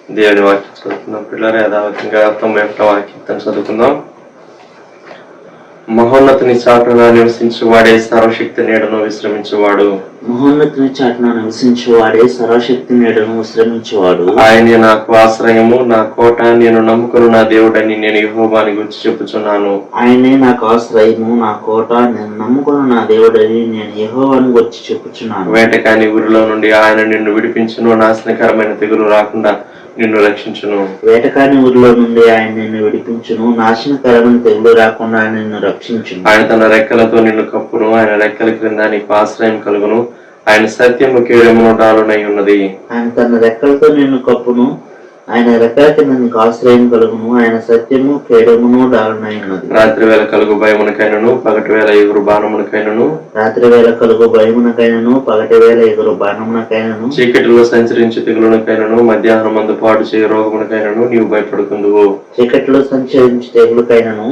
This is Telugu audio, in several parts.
దేవుని వాక్యం చదువుకుందాం పిల్లలు. యథావతంగా 91వ వాక్యం చదువుకుందాం. మహోన్నతుని చాటున నివసించువాడే సర్వశక్తి నీడను విశ్రమించువాడు. మహోన్నతుని చాటున నివసించువాడే సర్వశక్తి నీడను విశ్రమించువాడు. ఆయనే నాకు ఆశ్రయము, నా కోట, నేను నమ్ముకుని నా దేవుడని నేను యెహోవాని గురించి చెప్పుచున్నాను. ఆయనే నాకు ఆశ్రయము, నా కోట, నేను నమ్ముకుని నా దేవుడని నేను యెహోవాని గురించి చెప్పుచున్నాను. వేటకాని ఊరిలో నుండి ఆయన నిన్ను విడిపించును, నాశనకరమైన తెగులు రాకుండా నిన్ను రక్షించును. వేటకాని ఊరిలో నుండి ఆయన నిన్ను విడిపించును, నాశనకరమైన తెగులు రాకుండా ఆయన నిన్ను రక్షించును. ఆయన తన రెక్కలతో నిన్ను కప్పును, ఆయన రెక్కల క్రింద నీకు ఆశ్రయం కలుగును. ఆయన సత్యము కేడమును డాలునై ఉన్నది. ఆయన తన రెక్కలతో నిన్ను కప్పును, ఆయన రెక్కల కింద నీకు ఆశ్రయం కలుగును. ఆయన సత్యము కేడమును డాలునై ఉన్నది. రాత్రి వేళ కలుగు భయమునకైనను, పగటి వేళ ఎగురు బాణమునకైనను, రాత్రి వేళ కలుగు భయమునకైనను, పగటి వేళ ఎగురు బాణమునకైనను, చీకటిలో సంచరించి తెగులునకైనను, మధ్యాహ్నం మందు పాడు చేయ రోగమునకైనను నీవు భయపడుకుందువు. చీకటిలో సంచరించి తెగులుకైనను,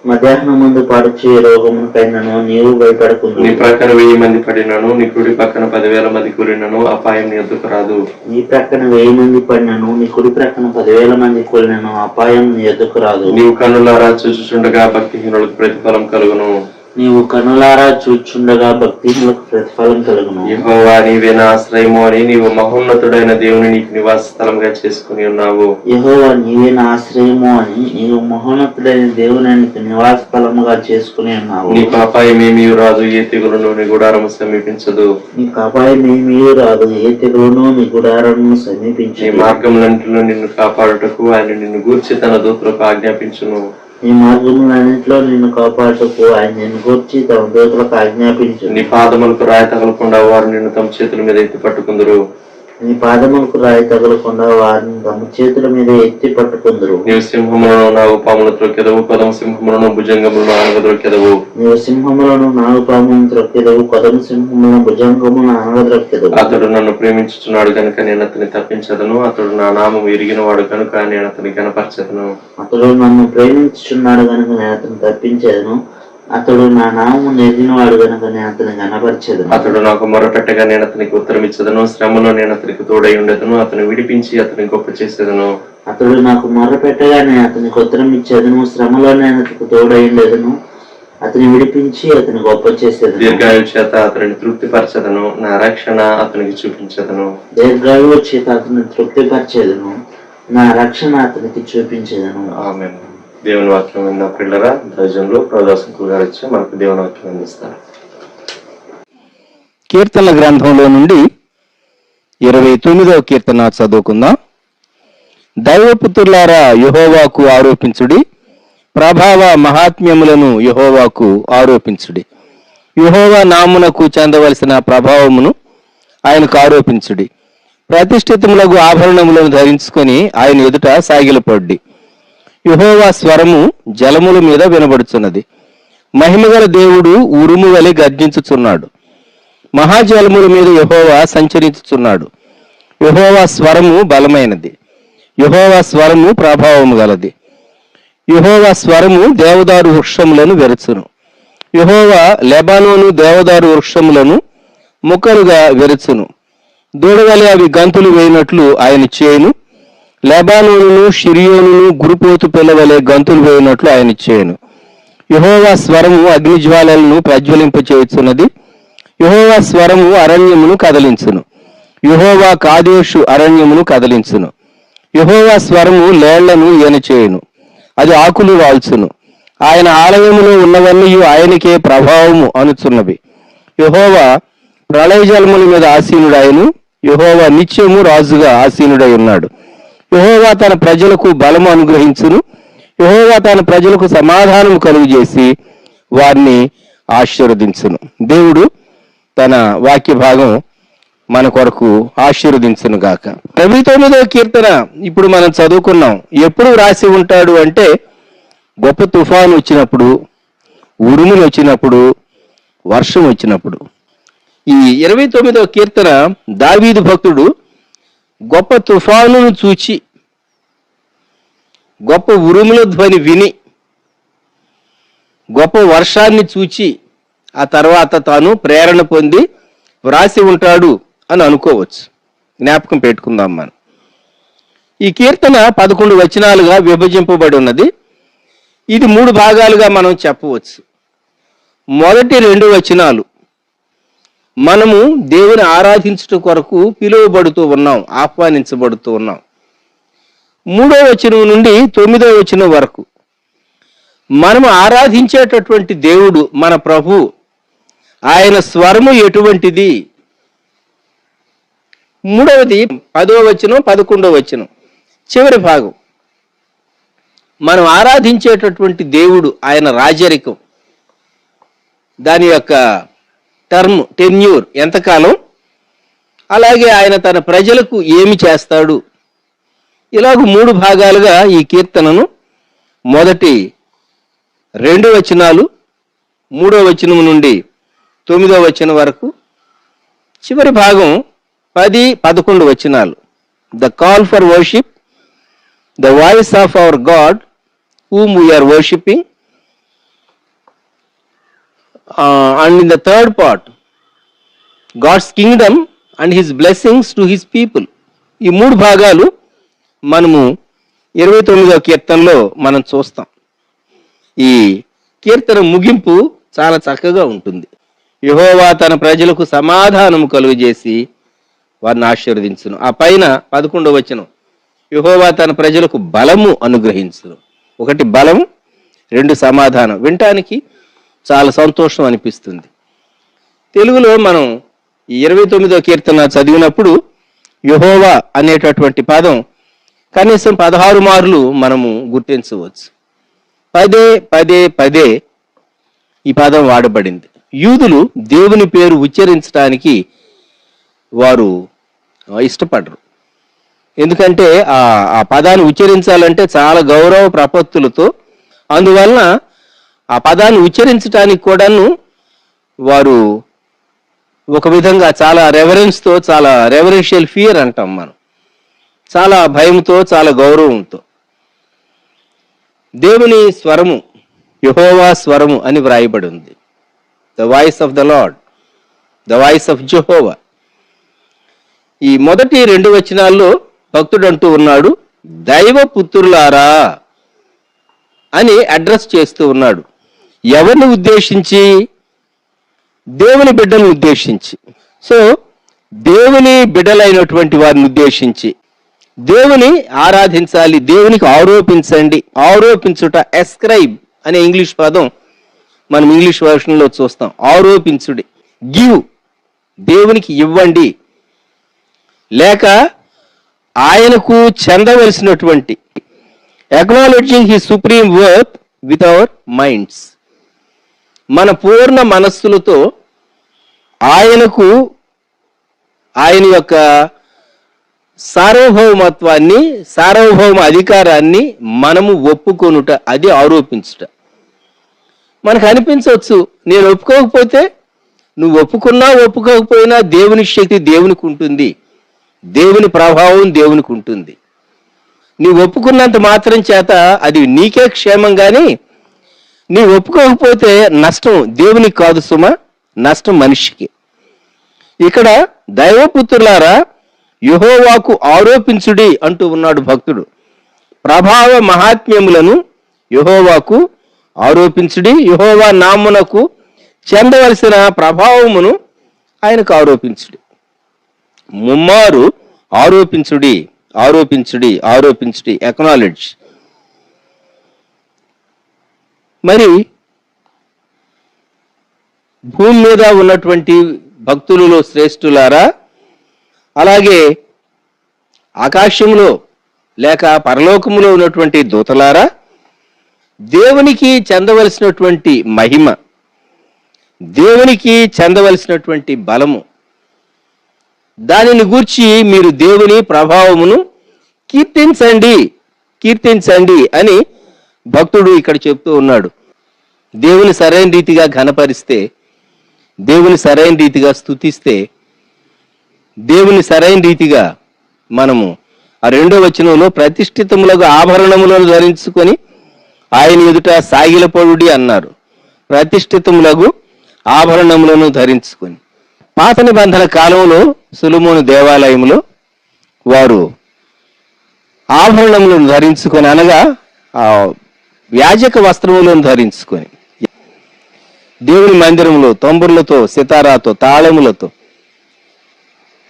మధ్యాహ్నం ముందు పాడు చేయ రోగమునకైనను నీవు భయపడకుందు. నీ ప్రక్కన 1000 మంది పడినను, నీ కుడి పక్కన 10,000 మంది కూలినను అపాయం నీ ఎదుకు రాదు. నీ ప్రక్కన 1000 మంది పడినను, నీ కుడి ప్రక్కన 10,000 మంది కూలినను అపాయం నీ ఎదుకు రాదు. నీవు కన్నులారా చూచుచుండగా భక్తిహీనులకు ప్రతిఫలం కలుగును. నీవు కన్నులారా చూచుండగా భక్తిహీనులకు ప్రతిఫలం కలుగును. యెహోవా నీవే నా ఆశ్రయము అని నీవు మహోన్నతుడైన దేవుని నీకు నివాస స్థలంగా చేసుకుని ఉన్నావు. యెహోవా నీవే నా ఆశ్రయము అని నీవు మహోన్నతుడైన దేవుని నీకు నివాస స్థలముగా చేసుకుని ఉన్నావు. నీకు అపాయమేమీ రాదు, ఏ తెగులును నీ గుడారము సమీపించదు. నీకు అపాయమేమీ రాదు, ఏ తెగులును నీ గుడారము సమీపించదు. నీ మార్గములన్నిటిలో నిన్ను కాపాడుటకు ఆయన నిన్ను గూర్చి తన దూతలకు ఆజ్ఞాపించును. నీ మార్గములన్నింటిలో నిన్ను కాపాడుటకు ఆయన నిన్ను గూర్చి తమ దూతలకు ఆజ్ఞాపించు. నీ పాదములకు రాయి తగలకుండా వారు నిన్ను తమ చేతుల మీద ఎత్తి పట్టుకుందరు. నీ పాదములకు రాయి తగలకుండా వారిని తమ చేతుల మీద ఎత్తి పట్టుకుందరు. నీవు సింహములను నాగుపాములు త్రొక్కెదవు, కొదమ సింహములను భుజంగములను అనగద్రొక్కెదవు. నీవు సింహములను నాగుపాములను త్రొక్కెదవు, కొదమ సింహములను భుజంగములను అనగద్రొక్కెదవు. అతడు నన్ను ప్రేమించుచున్నాడు కనుక నేను అతని తప్పించదను, అతడు నా నామం ఎరిగిన వాడు కనుక నేను అతని కనపరచదను. అతడు నన్ను ప్రేమించుచున్నాడు కనుక నేను అతను తప్పించేదను, అతడు నా నామం ఎరిగినవాడు కనుక నేను అతని కనపరచెదను. అతడు నాకు మొరపెట్టగా నేను అతనికి ఉత్తరం ఇచ్చదను, శ్రమలో నేను అతనికి తోడై ఉండేదను, అతను విడిపించి అతని గొప్ప చేసేదను. అతడు నాకు మొరపెట్టగా నేను అతనికి ఉత్తరం ఇచ్చేదను, శ్రమలో నేను అతనికి తోడై ఉండేదను, అతని విడిపించి అతని గొప్ప చేసేదను. దీర్ఘాయువు చేత అతనిని తృప్తిపరచదను, నా రక్షణ అతనికి చూపించదను. దీర్ఘాయువు చేత అతని తృప్తిపరచేదను, నా రక్షణ అతనికి చూపించేదను. ఆమేన్. దేవుని వాక్యం విన్న పిల్లరా, దైవజనులు ప్రదర్శకులు గారు వచ్చి మనకు దేవుని వాక్యం అందిస్తారు. కీర్తనల గ్రంథంలో నుండి 29వ కీర్తన చదువుకుందాం. దైవపుత్రులారా యెహోవాకు ఆరోపించుడి, ప్రభావ మహాత్మ్యములను యెహోవాకు ఆరోపించుడి. యెహోవా నామునకు చెందవలసిన ప్రభావమును ఆయనకు ఆరోపించుడి. ప్రతిష్ఠితములకు ఆభరణములను ధరించుకొని ఆయన ఎదుట సాగిలపొడ్డి. యెహోవా స్వరము జలముల మీద వినబడుచున్నది. మహిమగల దేవుడు ఉరుము వలె గర్జించుచున్నాడు. మహాజలముల మీద యెహోవా సంచరించుచున్నాడు. యెహోవా స్వరము బలమైనది, యెహోవా స్వరము ప్రభావము గలది. యెహోవా స్వరము దేవదారు వృక్షములను వెరచును. యెహోవా లెబానోను దేవదారు వృక్షములను ముక్కలుగా వెరచును. దూడవలె అవి గంతులు వేయినట్లు ఆయన చేయును. లెబానోనును షిరియోనును గురుపోతు పిల్లవలె గంతులు వేయినట్లు ఆయన చేయను. యెహోవా స్వరము అగ్నిజ్వాలలను ప్రజ్వలింపచేయుచున్నది. యెహోవా స్వరము అరణ్యమును కదలించును. యెహోవా కాదేషు అరణ్యమును కదలించును. యెహోవా స్వరము లేళ్లను ఈనచేయును, అది ఆకులు వాల్చును. ఆయన ఆలయములో ఉన్నవన్నీ ఆయనకే ప్రభావము అనుచున్నవి. యెహోవా ప్రళయ జలముల మీద ఆసీనుడాయను. యెహోవా నిత్యము రాజుగా ఆసీనుడై ఉన్నాడు. యెహోవా తన ప్రజలకు బలము అనుగ్రహించును. యెహోవా తన ప్రజలకు సమాధానము కలుగు చేసి వారిని ఆశీర్వదించును. దేవుడు తన వాక్య భాగం మన కొరకు ఆశీర్వదించును గాక. 29వ కీర్తన ఇప్పుడు మనం చదువుకున్నాం. ఎప్పుడు రాసి ఉంటాడు అంటే గొప్ప తుఫాను వచ్చినప్పుడు, ఉరుములు వచ్చినప్పుడు, వర్షం వచ్చినప్పుడు. ఈ 29వ కీర్తన దావీదు భక్తుడు గొప్ప తుఫానును చూచి, గొప్ప ఉరుముల ధ్వని విని, గొప్ప వర్షాన్ని చూచి ఆ తర్వాత తాను ప్రేరణ పొంది వ్రాసి ఉంటాడు అని అనుకోవచ్చు. జ్ఞాపకం పెట్టుకుందాం మనం. ఈ కీర్తన 11 వచనాలుగా విభజింపబడి ఉన్నది. ఇది 3 భాగాలుగా మనం చెప్పవచ్చు. మొదటి 2 వచనాలు మనము దేవుని ఆరాధించుట కొరకు పిలువబడుతూ ఉన్నాం, ఆహ్వానించబడుతూ ఉన్నాం. 3వ వచనం నుండి 9వ వచనం వరకు మనము ఆరాధించేటటువంటి దేవుడు మన ప్రభు, ఆయన స్వరము ఎటువంటిది. 3వది 10వ వచనం 11వ వచనం చివరి భాగం. మనం ఆరాధించేటటువంటి దేవుడు ఆయన రాజరికం, దాని యొక్క టెన్యూర్ ఎంతకాలం, అలాగే ఆయన తన ప్రజలకు ఏమి చేస్తాడు. ఇలాగ 3 భాగాలుగా ఈ కీర్తనను మొదటి 2 వచనాలు 3వ వచనం నుండి 9వ వచనం వరకు, చివరి భాగం 10-11 వచనాలు. The call for worship, the voice of our God whom we are worshipping, and in the third part God's kingdom and his blessings to his people. ఈ 3 భాగాలు మనము 29వ కీర్తనలో మనం చూస్తాం. ఈ కీర్తన ముగింపు చాలా చక్కగా ఉంటుంది. యెహోవా తన ప్రజలకు సమాధానము కలుగజేసి వారిని ఆశీర్వదించును. ఆ పైన 11వ వచనం, యెహోవా తన ప్రజలకు బలము అనుగ్రహించును. 1 బలం, 2 సమాధానం. వినటానికి చాలా సంతోషం అనిపిస్తుంది. తెలుగులో మనం ఈ 29వ కీర్తన చదివినప్పుడు యెహోవా అనేటటువంటి పదం కనీసం 16 మార్లు మనము గుర్తించవచ్చు. పదే ఈ పదం వాడబడింది. యూదులు దేవుని పేరు ఉచ్చరించడానికి వారు ఇష్టపడరు. ఎందుకంటే ఆ పదాన్ని ఉచ్చరించాలంటే చాలా గౌరవ ప్రపత్తులతో, అందువలన ఆ పదాన్ని ఉచ్చరించడానికి కూడాను వారు ఒక విధంగా చాలా రెవరెన్స్తో, చాలా రెవరెన్షియల్ ఫియర్ అంటాం మనం, చాలా భయంతో, చాలా గౌరవంతో. దేవుని స్వరము, యెహోవా స్వరము అని వ్రాయబడి ఉంది. The voice of the lord, the voice of Jehovah. ఈ మొదటి 2 వచనాల్లో భక్తుడు అంటూ ఉన్నాడు, దైవ పుత్రులారా అని అడ్రస్ చేస్తూ ఉన్నాడు. ఎవరిని ఉద్దేశించి? దేవుని బిడ్డలను ఉద్దేశించి. సో దేవుని బిడ్డలైనటువంటి వారిని ఉద్దేశించి దేవుని ఆరాధించాలి, దేవునికి ఆరోపించండి. ఆరోపించుట, ఎస్క్రైబ్ అనే ఇంగ్లీష్ పదం మనం ఇంగ్లీష్ వర్షన్లో చూస్తాం. ఆరోపించుడి, గివ్, దేవునికి ఇవ్వండి, లేక ఆయనకు చెందవలసినటువంటి, acknowledging his supreme worth with our minds. మన పూర్ణ మనస్సులతో ఆయనకు, ఆయన యొక్క సార్వభౌమత్వాన్ని, సార్వభౌమ అధికారాన్ని మనము ఒప్పుకొనుట, అది ఆరోపించుట. మనకు అనిపించవచ్చు, నేను ఒప్పుకోకపోతే, నువ్వు ఒప్పుకున్నా ఒప్పుకోకపోయినా దేవుని శక్తి దేవునికి ఉంటుంది, దేవుని ప్రభావం దేవునికి ఉంటుంది. నీవు ఒప్పుకున్నంత మాత్రం చేత అది నీకే క్షేమం, కానీ నీ ఒప్పుకోకపోతే నష్టం దేవునికి కాదు సుమా, నష్టం మనిషికి. ఇక్కడ దైవపుత్రులారా యెహోవాకు ఆరోపించుడి అంటూ ఉన్నాడు భక్తుడు. ప్రభావ మహాత్మ్యములను యెహోవాకు ఆరోపించుడి, యెహోవా నామునకు చెందవలసిన ప్రభావమును ఆయనకు ఆరోపించుడి. ముమ్మారు ఆరోపించుడి, ఆరోపించుడి, ఆరోపించుడి, అక్నాలెడ్జ్. మరి భూమి మీద ఉన్నటువంటి భక్తులలో శ్రేష్ఠులారా, అలాగే ఆకాశంలో లేక పరలోకములో ఉన్నటువంటి దూతలారా, దేవునికి చెందవలసినటువంటి మహిమ, దేవునికి చెందవలసినటువంటి బలము, దానిని గూర్చి మీరు దేవుని ప్రభావమును కీర్తించండి, కీర్తించండి అని భక్తుడు ఇక్కడ చెప్తూ ఉన్నాడు. దేవుని సరైన రీతిగా ఘనపరిస్తే, దేవుని సరైన రీతిగా స్తుతిస్తే, దేవుని సరైన రీతిగా మనము ఆ 2వ వచనంలో ప్రతిష్ఠితములకు ఆభరణములను ధరించుకొని ఆయన ఎదుట సాగిలపడుడి అన్నారు. ప్రతిష్ఠితములకు ఆభరణములను ధరించుకొని. పాత నిబంధన కాలంలో సొలొమోను దేవాలయంలో వారు ఆభరణములను ధరించుకొని, అనగా ఆ యాజక వస్త్రములను ధరించుకొని దేవుని మందిరంలో తంబుర్లతో, సితారాతో, తాళములతో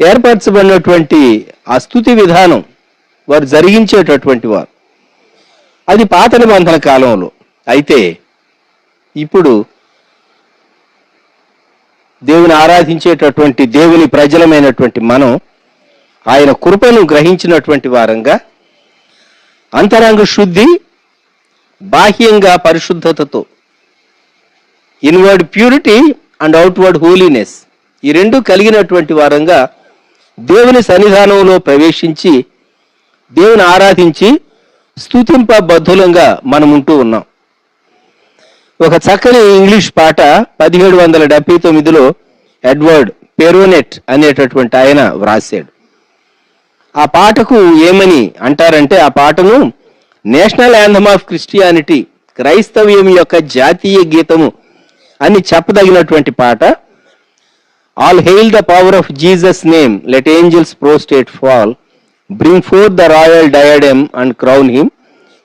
ఏర్పరచబడినటువంటి ఆ స్తుతి విధానం వారు జరిగించేటటువంటి వారు. అది పాత నిబంధన కాలంలో. అయితే ఇప్పుడు దేవుని ఆరాధించేటటువంటి దేవుని ప్రజలమైనటువంటి మనం ఆయన కృపను గ్రహించినటువంటి వారంగా అంతరంగ శుద్ధి, బాహ్యంగా పరిశుద్ధతతో, inward purity and outward holiness, ఈ రెండు కలిగినటువంటి వారంగా దేవుని సన్నిధానంలో ప్రవేశించి దేవుని ఆరాధించి స్తుతింపబద్ధులంగా మనం ఉంటూ ఉన్నాం. ఒక చక్కని ఇంగ్లీష్ పాట 1779లో ఎడ్వర్డ్ పెరోనెట్ అనేటటువంటి ఆయన వ్రాసాడు. ఆ పాటకు ఏమని అంటారంటే, ఆ పాటను నేషనల్ యాంథమ్ ఆఫ్ క్రిస్టియానిటీ, క్రైస్తవ్యం యొక్క జాతీయ గీతము అని చెప్పదగినటువంటి పాట. All hail the power of Jesus name, let angels prostrate fall, bring forth the royal diadem and crown him,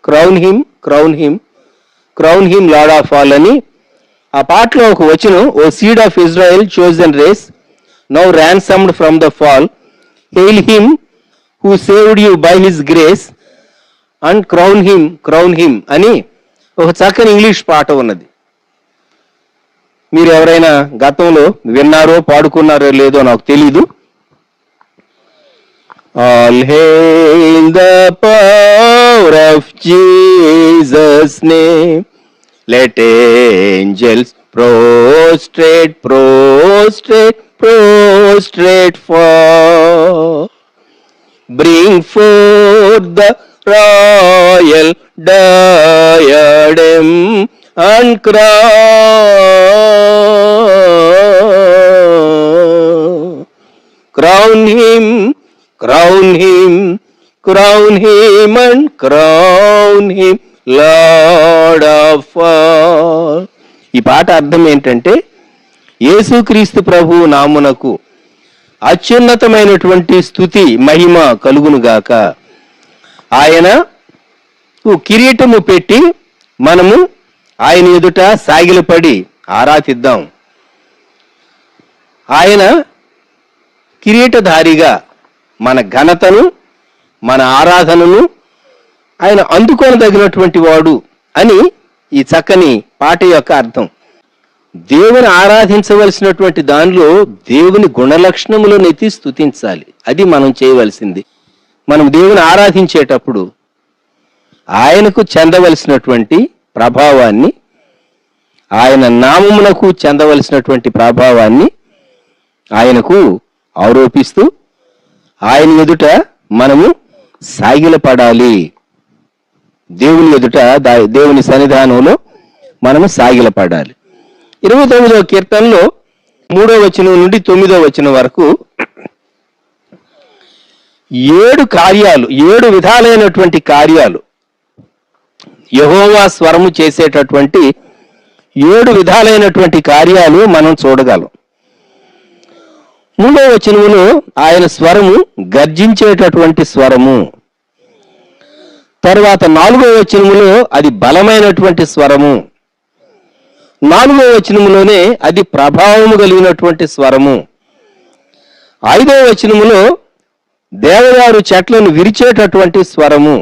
crown him, crown him, crown him Lord of all అని ఆ పాటలో ఒక వచనం, O seed of Israel chosen race, now ransomed from the fall, hail him who saved you by his grace and crown him అని ఒక చక్కని ఇంగ్లీష్ పాట ఉన్నది. మీరు ఎవరైనా గతంలో విన్నారో పాడుకున్నారో లేదో నాకు తెలీదు. All hail the power of Jesus name, let angels prostrate fall, bring forth the royal diadem and crown him and crown him Lord of all. ఈ పాట అర్థం ఏంటంటే, యేసుక్రీస్తు ప్రభువు నామునకు అత్యున్నతమైనటువంటి స్తుతి మహిమ కలుగునుగాక. ఆయన కిరీటము పెట్టి మనము ఆయన ఎదుట సాగిలపడి ఆరాధిద్దాం. ఆయన కిరీటధారిగా మన ఘనతను, మన ఆరాధనను ఆయన అందుకోనదగినటువంటి వాడు అని ఈ చక్కని పాట యొక్క అర్థం. దేవుని ఆరాధించవలసినటువంటి దానిలో దేవుని గుణలక్షణములను ఎత్తి స్తుతించాలి. అది మనం చేయవలసింది. మనం దేవుని ఆరాధించేటప్పుడు ఆయనకు చెందవలసినటువంటి ప్రభావాన్ని, ఆయన నామమునకు చెందవలసినటువంటి ప్రభావాన్ని ఆయనకు ఆరోపిస్తూ ఆయన ఎదుట మనము సాగిలపడాలి. దేవుని ఎదుట, దేవుని సన్నిధానంలో మనము సాగిలపడాలి. 29వ కీర్తనలో 3వ వచనం నుండి 9వ వచనం వరకు 7 విధాలైనటువంటి కార్యాలు, యెహోవా స్వరము చేసేటటువంటి 7 విధాలైనటువంటి కార్యాలు మనం చూడగలం. 3వ వచనములో ఆయన స్వరము గర్జించేటటువంటి స్వరము. తర్వాత 4వ వచనములో అది బలమైనటువంటి స్వరము. 4వ వచనములోనే అది ప్రభావము కలిగినటువంటి స్వరము. 5వ వచనములో దేవదారు చెట్లను విరిచేటటువంటి స్వరము.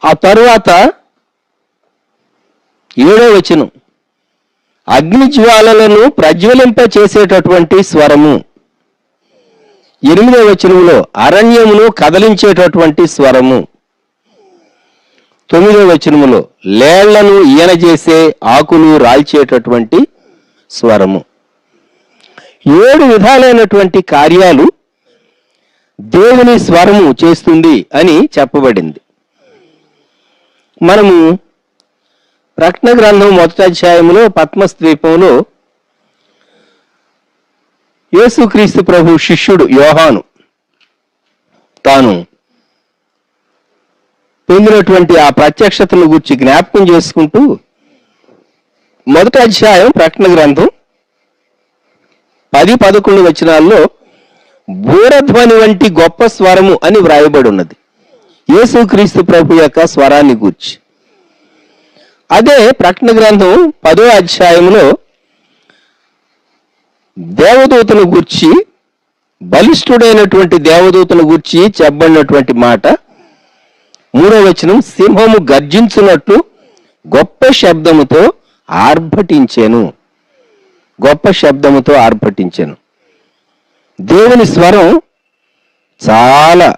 ఆ తరువాత 7వ వచనం అగ్ని జ్వాలలను ప్రజ్వలింప చేసేటటువంటి స్వరము. 8వ వచనములో అరణ్యమును కదలించేటటువంటి స్వరము. 9వ వచనములో లేళ్లను ఈయనజేసే ఆకులు రాల్చేటటువంటి స్వరము. 7 విధాలైనటువంటి కార్యాలు దేవుని స్వరము చేస్తుంది అని చెప్పబడింది. మనము ప్రకటన గ్రంథం 1వ అధ్యాయంలో పత్మస్ ద్వీపంలో యేసుక్రీస్తు ప్రభు శిష్యుడు యోహాను తాను పొందినటువంటి ఆ ప్రత్యక్షతను గురించి జ్ఞాపకం చేసుకుంటూ 1వ అధ్యాయం ప్రకటన గ్రంథం 10-11 వచనాల్లో బూరధ్వని వంటి గొప్ప స్వరము అని వ్రాయబడి ఉన్నది. యేసుక్రీస్తు ప్రభు యొక్క స్వరాన్ని గూర్చి. అదే ప్రకటన గ్రంథం 10వ అధ్యాయంలో దేవదూతను గూర్చి, బలిష్ఠుడైనటువంటి దేవదూతను గూర్చి చెప్పబడినటువంటి మాట 3వ వచనం, సింహము గర్జించున్నట్లు గొప్ప శబ్దముతో ఆర్భటించెను. గొప్ప శబ్దముతో ఆర్భటించెను. దేవుని స్వరం చాలా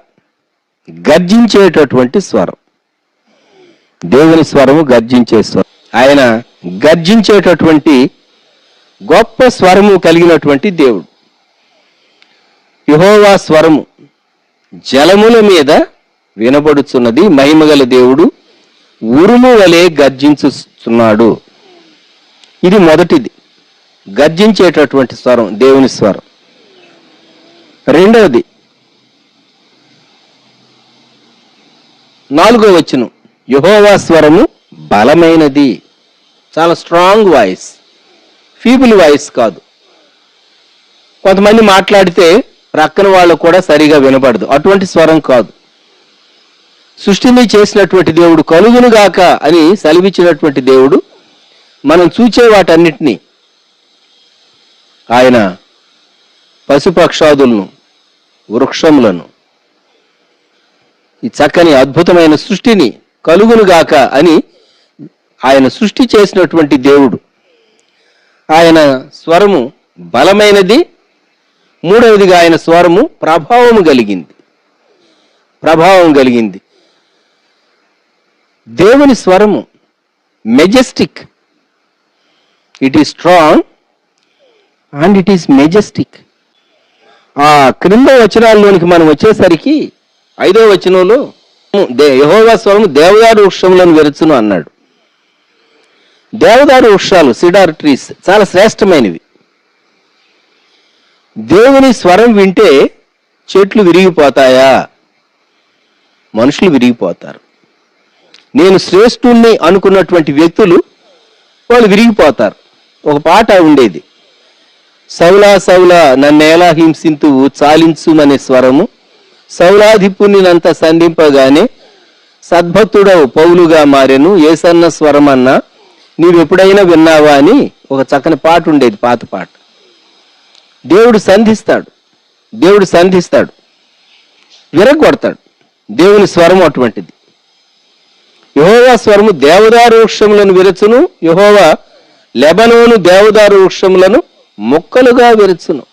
గర్జించేటటువంటి స్వరం. దేవుని స్వరము గర్జించే స్వరం. ఆయన గర్జించేటటువంటి గొప్ప స్వరము కలిగినటువంటి దేవుడు. యెహోవా స్వరము జలముల మీద వినబడుచున్నది. మహిమగల దేవుడు ఉరుము వలె గర్జించుతున్నాడు. ఇది మొదటిది, గర్జించేటటువంటి స్వరం, దేవుని స్వరం. రెండవది 4వ వచనం, యెహోవా స్వరము బలమైనది. చాలా స్ట్రాంగ్ వాయిస్, ఫీబుల్ వాయిస్ కాదు. కొంతమంది మాట్లాడితే ప్రక్కన వాళ్ళు కూడా సరిగా వినపడదు, అటువంటి స్వరం కాదు. సృష్టిని చేసినటువంటి దేవుడు, కలుగునుగాక అని సెలవిచ్చినటువంటి దేవుడు, మనం చూచే వాటన్నిటినీ, ఆయన పశుపక్షాదులను, వృక్షములను, ఈ చక్కని అద్భుతమైన సృష్టిని కలుగునుగాక అని ఆయన సృష్టి చేసినటువంటి దేవుడు. ఆయన స్వరము బలమైనది. మూడవదిగా ఆయన స్వరము ప్రభావం కలిగింది. దేవుని స్వరము Majestic. It is strong and it is Majestic. ఆ క్రింద వచనాల్లోనికి మనం వచ్చేసరికి 5వ వచనంలో యెహోవా స్వరము దేవదారు వృక్షములను వెరుచును అన్నాడు. దేవదారు వృక్షాలు, సిడార్ ట్రీస్, చాలా శ్రేష్టమైనవి. దేవుని స్వరం వింటే చెట్లు విరిగిపోతాయా? మనుషులు విరిగిపోతారు. నేను శ్రేష్ఠుణ్ణి అనుకున్నటువంటి వ్యక్తులు వాళ్ళు విరిగిపోతారు. ఒక పాట ఉండేది, సౌలా సౌలా నన్నేలా హింసింతువు చాలించుమనే స్వరము సౌలాధిపునినంత సంధింపగానే సద్భక్తుడవు పౌలుగా మారెను ఏసన్న స్వరమన్నా నీవెప్పుడైనా విన్నావా అని ఒక చక్కని పాట ఉండేది, పాత పాట. దేవుడు సంధిస్తాడు, విరగొడతాడు. దేవుని స్వరం అటువంటిది. యెహోవా స్వరము దేవదారు వృక్షములను విరచును, యెహోవా లెబనోను దేవదారు వృక్షములను మొక్కలుగా విరచును.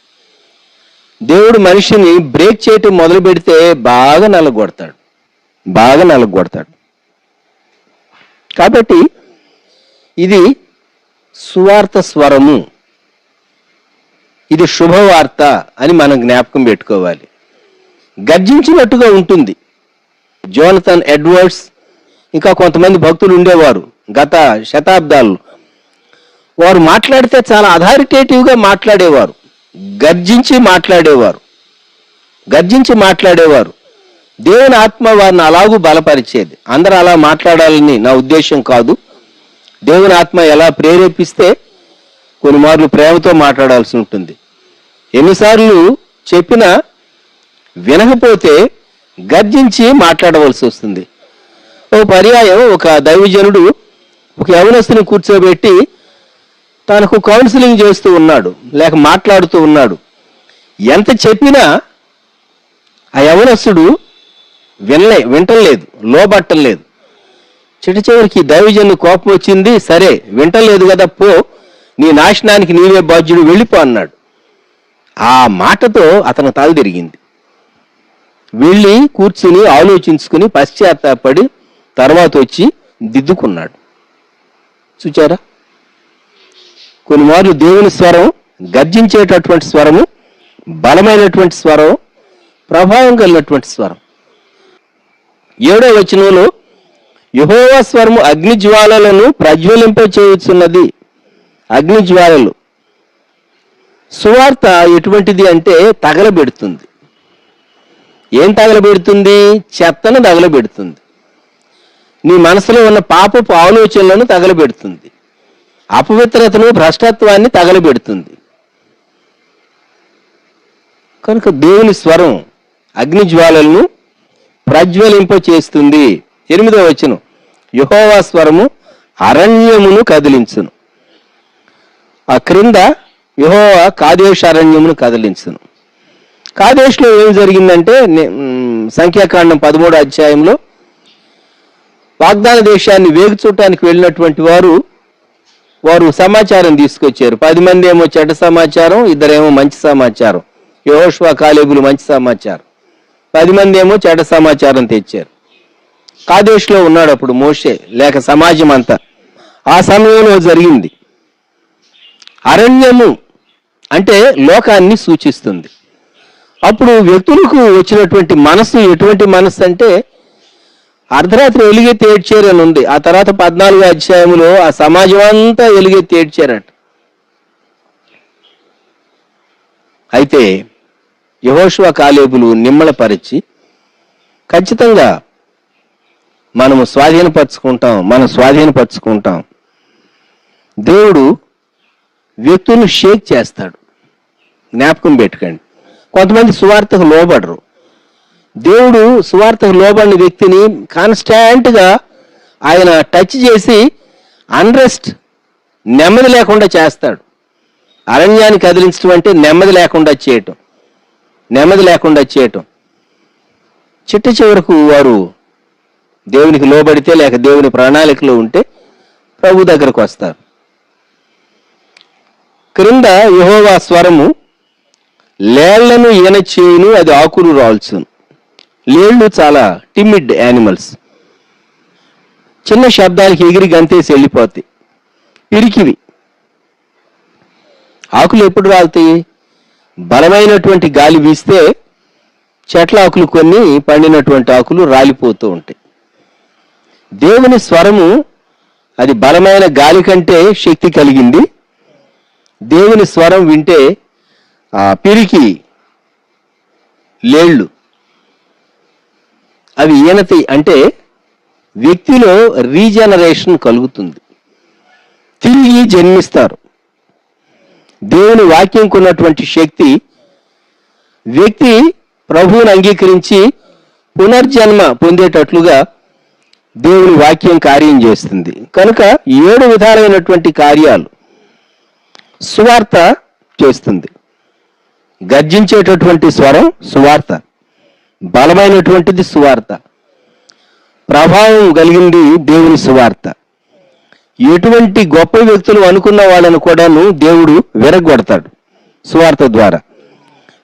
దేవుడు మనిషిని బ్రేక్ చేయటం మొదలు పెడితే బాగా నలగొడతాడు. కాబట్టి ఇది సువార్త స్వరము, ఇది శుభవార్త అని మనం జ్ఞాపకం పెట్టుకోవాలి. గర్జించినట్టుగా ఉంటుంది. జోనథన్ ఎడ్వర్డ్స్, ఇంకా కొంతమంది భక్తులు ఉండేవారు గత శతాబ్దాల్లో. వారు మాట్లాడితే చాలా అథారిటేటివ్గా మాట్లాడేవారు, గర్జించి మాట్లాడేవారు. దేవుని ఆత్మ వారిని అలాగూ బలపరిచేది. అందరూ అలా మాట్లాడాలని నా ఉద్దేశం కాదు. దేవుని ఆత్మ ఎలా ప్రేరేపిస్తే కొన్ని మార్లు ప్రేమతో మాట్లాడాల్సి ఉంటుంది. ఎన్నిసార్లు చెప్పినా వినకపోతే గర్జించి మాట్లాడవలసి వస్తుంది. ఓ పర్యాయం ఒక దైవజనుడు ఒక యవనస్తుని కూర్చోబెట్టి తనకు కౌన్సిలింగ్ చేస్తూ ఉన్నాడు, లేక మాట్లాడుతూ ఉన్నాడు. ఎంత చెప్పినా ఆ యవనస్తుడు వింటలేదు, లోబట్టలేదు. చివరికి దైవజను కోపం వచ్చింది. సరే వింటలేదు కదా, పో, నీ నాశనానికి నీవే బాధ్యుడు, వెళ్ళిపో అన్నాడు. ఆ మాటతో అతను తల తిరిగింది. వెళ్ళి కూర్చుని ఆలోచించుకుని పశ్చాత్తాపడి తర్వాత వచ్చి దిద్దుకున్నాడు. చూచారా? కొన్ని మార్లు దేవుని స్వరం గర్జించేటటువంటి స్వరము, బలమైనటువంటి స్వరం, ప్రభావం కలిగినటువంటి స్వరం. 7వ వచనంలో యెహోవా స్వరము అగ్నిజ్వాలలను ప్రజ్వలింపచేయుచున్నది. అగ్నిజ్వాలలు. సువార్త ఎటువంటిది అంటే తగలబెడుతుంది. ఏం తగలబెడుతుంది? చెత్తను తగలబెడుతుంది. నీ మనసులో ఉన్న పాపపు ఆలోచనలను తగలబెడుతుంది. అపవిత్రతను, భ్రష్టత్వాన్ని తగలబెడుతుంది. కనుక దేవుని స్వరం అగ్నిజ్వాలలను ప్రజ్వలింప చేస్తుంది. 8వ వచనం, యెహోవా స్వరము అరణ్యమును కదిలించును. ఆ క్రింద యెహోవా కాదేశ్ అరణ్యమును కదిలించును. కాదేశ్లో ఏం జరిగిందంటే, సంఖ్యాకాండం 13వ అధ్యాయంలో వాగ్దాన దేశాన్ని వేగు చూడటానికి వెళ్ళినటువంటి వారు సమాచారం తీసుకొచ్చారు. 10 మంది ఏమో చెడ్డ సమాచారం, 2 మంచి సమాచారం. యెహోషువ కాలేబులు మంచి సమాచారం, 10 మంది ఏమో చెడ్డ సమాచారం తెచ్చారు. కాదేశ్లో ఉన్నాడు అప్పుడు మోషే లేక సమాజం అంతా. ఆ సమయంలో జరిగింది. అరణ్యము అంటే లోకాన్ని సూచిస్తుంది. అప్పుడు వ్యక్తులకు వచ్చినటువంటి మనసు ఎటువంటి మనసు అంటే, అర్ధరాత్రి ఎలుగెత్తి ఏడ్చారని ఉంది. ఆ తర్వాత 14వ అధ్యాయంలో ఆ సమాజం అంతా ఎలుగెత్తి ఏడ్చారట. అయితే యెహోషువ కాలేబులు నిమ్మళపరిచి, ఖచ్చితంగా మనం స్వాధీనపరుచుకుంటాం. దేవుడు వ్యక్తులను షేక్ చేస్తాడు. జ్ఞాపకం పెట్టుకోండి. కొంతమంది సువార్తకు లోబడరు. దేవుడు సువార్తకు లోబడిన వ్యక్తిని కాన్స్టాంట్గా ఆయన టచ్ చేసి అన్రెస్ట్, నెమ్మది లేకుండా చేస్తాడు. అరణ్యాన్ని కదిలించడం అంటే నెమ్మది లేకుండా చేయటం. చిట్ట చివరకు వారు దేవునికి లోబడితే లేక దేవుని ప్రణాళికలో ఉంటే ప్రభు దగ్గరకు వస్తారు. క్రింద యెహోవా స్వరము లేళ్లను ఈన చేయును, అది ఆకులు రాల్చును. లేళ్లు చాలా టిమిడ్ యానిమల్స్. చిన్న శబ్దానికి ఎగిరి గంతేసి వెళ్ళిపోతాయి. పిరికివి. ఆకులు ఎప్పుడు రాలుతాయి? బలమైనటువంటి గాలి వీస్తే చెట్ల ఆకులు కొన్ని పండినటువంటి ఆకులు రాలిపోతూ ఉంటాయి. దేవుని స్వరము అది బలమైన గాలి కంటే శక్తి కలిగింది. దేవుని స్వరం వింటే ఆ పిరికి లేళ్ళు అవి ఈనతాయి. అంటే వ్యక్తిలో రీజనరేషన్ కలుగుతుంది, తిరిగి జన్మిస్తారు. దేవుని వాక్యంకు ఉన్నటువంటి శక్తి వ్యక్తి ప్రభువుని అంగీకరించి పునర్జన్మ పొందేటట్లుగా దేవుని వాక్యం కార్యం చేస్తుంది. కనుక 7 విధాలైనటువంటి కార్యాలు సువార్త చేస్తుంది. గర్జించేటటువంటి స్వరం సువార్త, బలమైనటువంటిది సువార్త, ప్రభావం కలిగింది దేవుని సువార్త. ఎటువంటి గొప్ప వ్యక్తులు అనుకున్న వాళ్ళను కూడాను దేవుడు విరగొడతాడు సువార్త ద్వారా.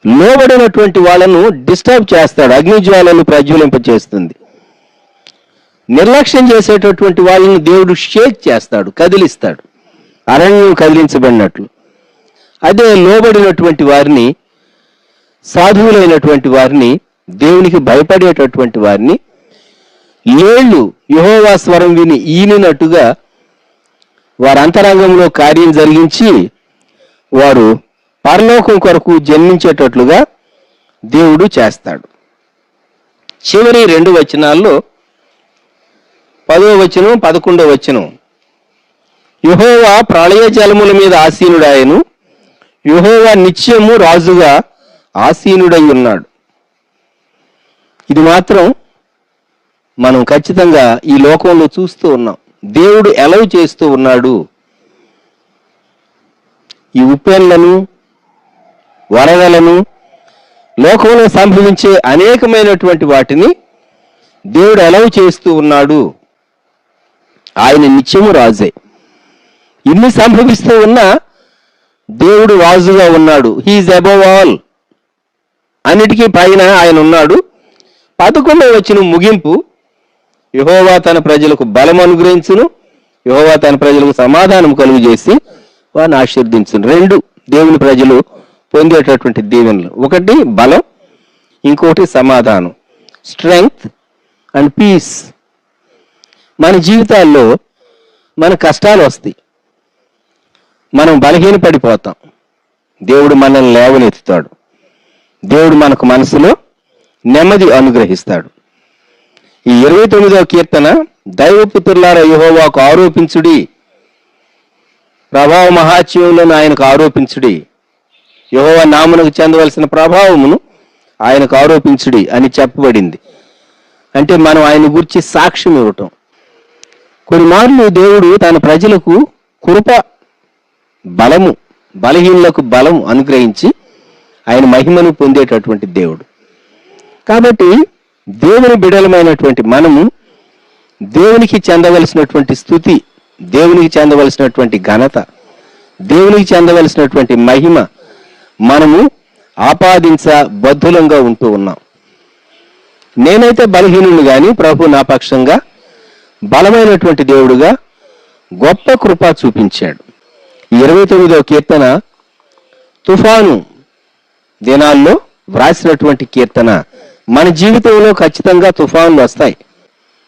లోబడినటువంటి వాళ్ళను డిస్టర్బ్ చేస్తాడు, అగ్నిజ్వాలను ప్రజ్వలింపచేస్తుంది. నిర్లక్ష్యం చేసేటటువంటి వాళ్ళను దేవుడు షేక్ చేస్తాడు, కదిలిస్తాడు, అరణ్యం కదిలించబడినట్లు. అదే లోబడినటువంటి వారిని, సాధువులైనటువంటి వారిని, దేవునికి భయపడేటటువంటి వారిని లేళ్ళు యెహోవా స్వరం విని ఈనినట్టుగా వారి అంతరంగంలో కార్యం జరిగించి వారు పరలోకం కొరకు జన్మించేటట్లుగా దేవుడు చేస్తాడు. చివరి 2 వచనాల్లో 10వ వచనం 11వ వచనం, యెహోవా ప్రళయ జలముల మీద ఆసీనుడాయను, యెహోవా నిత్యము రాజుగా ఆసీనుడై ఉన్నాడు. ఇది మాత్రం మనం ఖచ్చితంగా ఈ లోకంలో చూస్తూ ఉన్నాం. దేవుడు ఎలవ్ చేస్తూ ఉన్నాడు. ఈ ఉప్పెన్లను, వరదలను, లోకంలో సంభవించే అనేకమైనటువంటి వాటిని దేవుడు ఎలవ్ చేస్తూ ఉన్నాడు. ఆయన నిత్యము రాజే. ఇన్ని సంభవిస్తూ ఉన్నా దేవుడు రాజుగా ఉన్నాడు. He's above all. అన్నిటికీ పైన ఆయన ఉన్నాడు. 11వ వచనం ముగింపు, యెహోవా తన ప్రజలకు బలం అనుగ్రహించును, యెహోవా తన ప్రజలకు సమాధానం కలుగు చేసి వారిని ఆశీర్వదించును. 2 దేవుని ప్రజలు పొందేటటువంటి దీవెనలు. ఒకటి బలం, ఇంకోటి సమాధానం, స్ట్రెంగ్త్ అండ్ పీస్. మన జీవితాల్లో మన కష్టాలు వస్తాయి, మనం బలహీనపడిపోతాం. దేవుడు మనల్ని లేవనెత్తుతాడు. దేవుడు మనకు మనసులో నెమ్మది అనుగ్రహిస్తాడు. ఈ 29వ కీర్తన, దైవపుత్రులారా యెహోవాకు ఆరోపించుడి, ప్రభావ మహాత్మ్యములను ఆయనకు ఆరోపించుడి, యెహోవా నామమునకు చెందవలసిన ప్రభావమును ఆయనకు ఆరోపించుడి అని చెప్పబడింది. అంటే మనం ఆయన గురించి సాక్ష్యం ఇవ్వటం. కొన్ని మార్లు దేవుడు తన ప్రజలకు కృప, బలము, బలహీనులకు బలం అనుగ్రహించి ఆయన మహిమను పొందేటటువంటి దేవుడు. కాబట్టి దేవుని బిడలమైనటువంటి మనము దేవునికి చెందవలసినటువంటి స్తుతి, దేవునికి చెందవలసినటువంటి ఘనత, దేవునికి చెందవలసినటువంటి మహిమ మనము ఆపాదించబద్ధులంగా ఉంటూ ఉన్నాం. నేనైతే బలహీనుని గాని ప్రభు నా పక్షంగా బలమైనటువంటి దేవుడుగా గొప్ప కృప చూపించాడు. 29వ కీర్తన తుఫాను దినాల్లో వ్రాసినటువంటి కీర్తన. మన జీవితంలో ఖచ్చితంగా తుఫాన్లు వస్తాయి.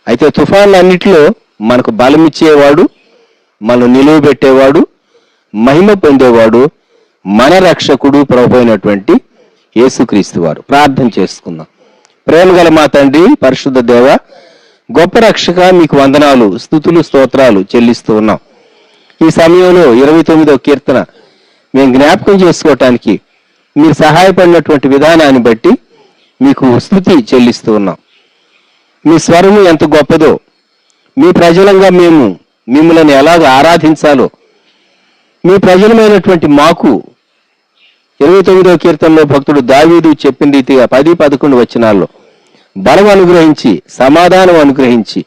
అయితే తుఫాన్లన్నిటిలో మనకు బలం ఇచ్చేవాడు, మనం నిలువబెట్టేవాడు, మహిమ పొందేవాడు మన రక్షకుడు ప్రభు అయినటువంటి యేసుక్రీస్తు వారు. ప్రార్థన చేసుకుందాం. ప్రేమగల మా తండ్రి, పరిశుద్ధ దేవ, గొప్ప రక్షక, మీకు వందనాలు, స్తుతులు, స్తోత్రాలు చెల్లిస్తూ ఉన్నాం. ఈ సమయంలో 29వ కీర్తన మేము జ్ఞాపకం చేసుకోవటానికి మీరు సహాయపడినటువంటి విధానాన్ని బట్టి మీకు స్తుతి చెల్లిస్తూ ఉన్నాం. మీ స్వరము ఎంత గొప్పదో, మీ ప్రజలంగా మేము మిమ్మల్ని ఎలాగ ఆరాధించాలో మీ ప్రజలమైనటువంటి మాకు 29వ కీర్తనలో భక్తుడు దావీదు చెప్పిన రీతిగా 10-11 వచనాల్లో బలం అనుగ్రహించి, సమాధానం అనుగ్రహించి,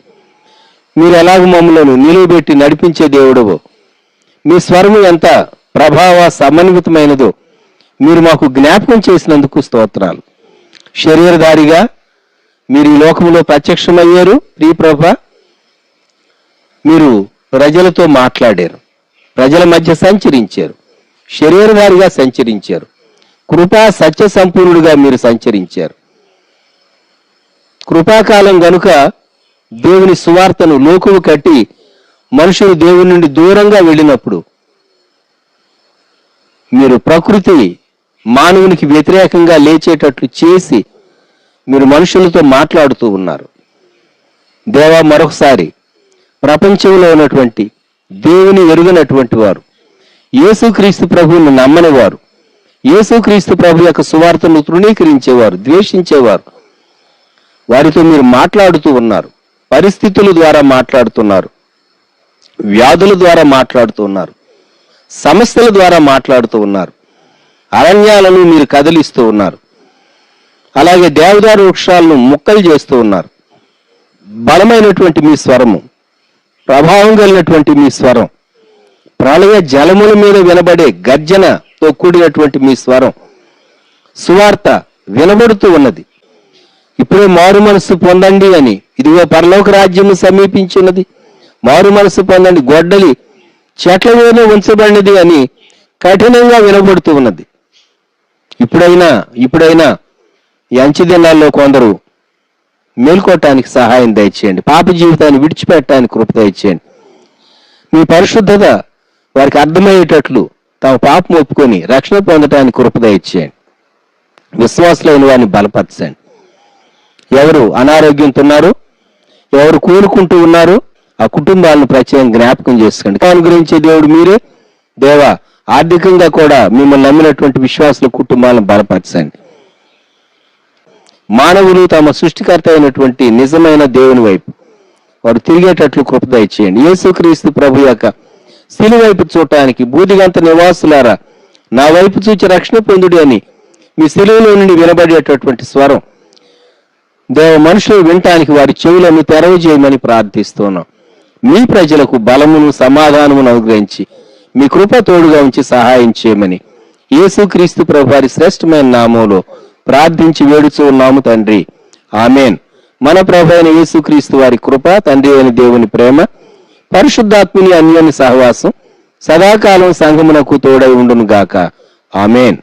మీరు ఎలాగ మమ్మలను నిలువబెట్టి నడిపించే దేవుడవో, మీ స్వరము ఎంత ప్రభావ సమన్వితమైనదో మీరు మాకు జ్ఞాపకం చేసినందుకు స్తోత్రాలు. శరీరధారిగా మీరు ఈ లోకంలో ప్రత్యక్షమయ్యారు. ప్రియప్రభ, మీరు ప్రజలతో మాట్లాడారు, ప్రజల మధ్య సంచరించారు, శరీరధారిగా సంచరించారు, కృపా సత్య సంపూర్ణుడిగా మీరు సంచరించారు. కృపాకాలం గనుక దేవుని సువార్తను లోకువు కట్టి మనుషులు దేవుని నుండి దూరంగా వెళ్ళినప్పుడు మీరు ప్రకృతి మానవునికి వ్యతిరేకంగా లేచేటట్లు చేసి మీరు మనుషులతో మాట్లాడుతూ ఉన్నారు. దేవా, మరొకసారి ప్రపంచంలో ఉన్నటువంటి దేవుని ఎరుగనటువంటి వారు, యేసుక్రీస్తు ప్రభువును నమ్మని వారు, యేసుక్రీస్తు ప్రభు యొక్క సువార్తను తృణీకరించేవారు, ద్వేషించేవారు, వారితో మీరు మాట్లాడుతూ ఉన్నారు. పరిస్థితుల ద్వారా మాట్లాడుతున్నారు, వ్యాధుల ద్వారా మాట్లాడుతూ ఉన్నారు, సమస్యల ద్వారా మాట్లాడుతూ ఉన్నారు, అరణ్యాలను మీరు కదిలిస్తూ ఉన్నారు. అలాగే దేవదారు వృక్షాలను ముక్కలు చేస్తూ ఉన్నారు. బలమైనటువంటి మీ స్వరము, ప్రభావం కలిగినటువంటి మీ స్వరం, ప్రళయ జలముల మీద వినబడే గర్జనతో కూడినటువంటి మీ స్వరం, సువార్త వినబడుతూ ఉన్నది. ఇప్పుడే మారు మనసు పొందండి అని, ఇదిగో పరలోక రాజ్యము సమీపించినది, మారు మనసు పొందండి, గొడ్డలి చెట్ల మీద ఉంచబడినది అని కఠినంగా వినబడుతూ ఉన్నది. ఇప్పుడైనా ఈ అంచె దినాల్లో కొందరు మేల్కోవటానికి సహాయం దయచేయండి. పాప జీవితాన్ని విడిచిపెట్టడానికి కృప దయచేయండి. మీ పరిశుద్ధత వారికి అర్థమయ్యేటట్లు తమ పాపం ఒప్పుకొని రక్షణ పొందటానికి కృప దయచేయండి. విశ్వాసులైన వారిని బలపరచండి. ఎవరు అనారోగ్యంతో ఉన్నారో, ఎవరు కోరుకుంటూ ఉన్నారో ఆ కుటుంబాలను ప్రత్యేకంగా జ్ఞాపకం చేసుకోండి. అనుగ్రహించే దేవుడు మీరే. దేవా, ఆర్థికంగా కూడా మిమ్మల్ని నమ్మినటువంటి విశ్వాసుల కుటుంబాలను బలపరచండి. మానవులు తమ సృష్టికర్త అయినటువంటి నిజమైన దేవుని వైపు వారు తిరిగేటట్లు కృప దయచేయండి. యేసుక్రీస్తు ప్రభు యొక్క శిలువ వైపు చూడటానికి బూదిగంత నివాసులారా నా వైపు చూచి రక్షణ పొందుడి అని మీ శిలువలో నుండి వినబడేటటువంటి స్వరం దేవ మనుషులు వినటానికి వారి చెవులను తెరవ చేయమని ప్రార్థిస్తున్నాం. మీ ప్రజలకు బలమును సమాధానమును అనుగ్రహించి మీ కృప తోడుగా ఉంచి సహాయం చేయమని యేసుక్రీస్తు ప్రభు వారి శ్రేష్టమైన నామంలో ప్రార్థించి వేడుచూ ఉన్నాము తండ్రి, ఆమెన్. మన ప్రభు అయిన యేసుక్రీస్తు వారి కృప, తండ్రి అయిన దేవుని ప్రేమ, పరిశుద్ధాత్ముని అన్యోన్య సహవాసం సదాకాలం సంఘమునకు తోడై ఉండును గాక. ఆమెన్.